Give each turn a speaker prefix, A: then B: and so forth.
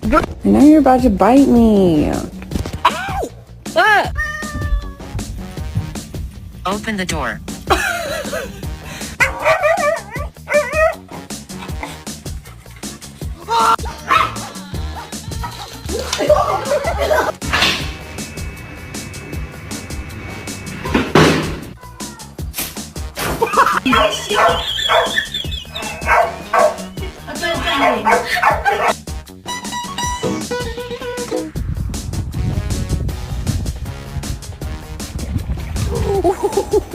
A: I know you're about to bite me.
B: Ah!
C: Open the door.
B: 어떤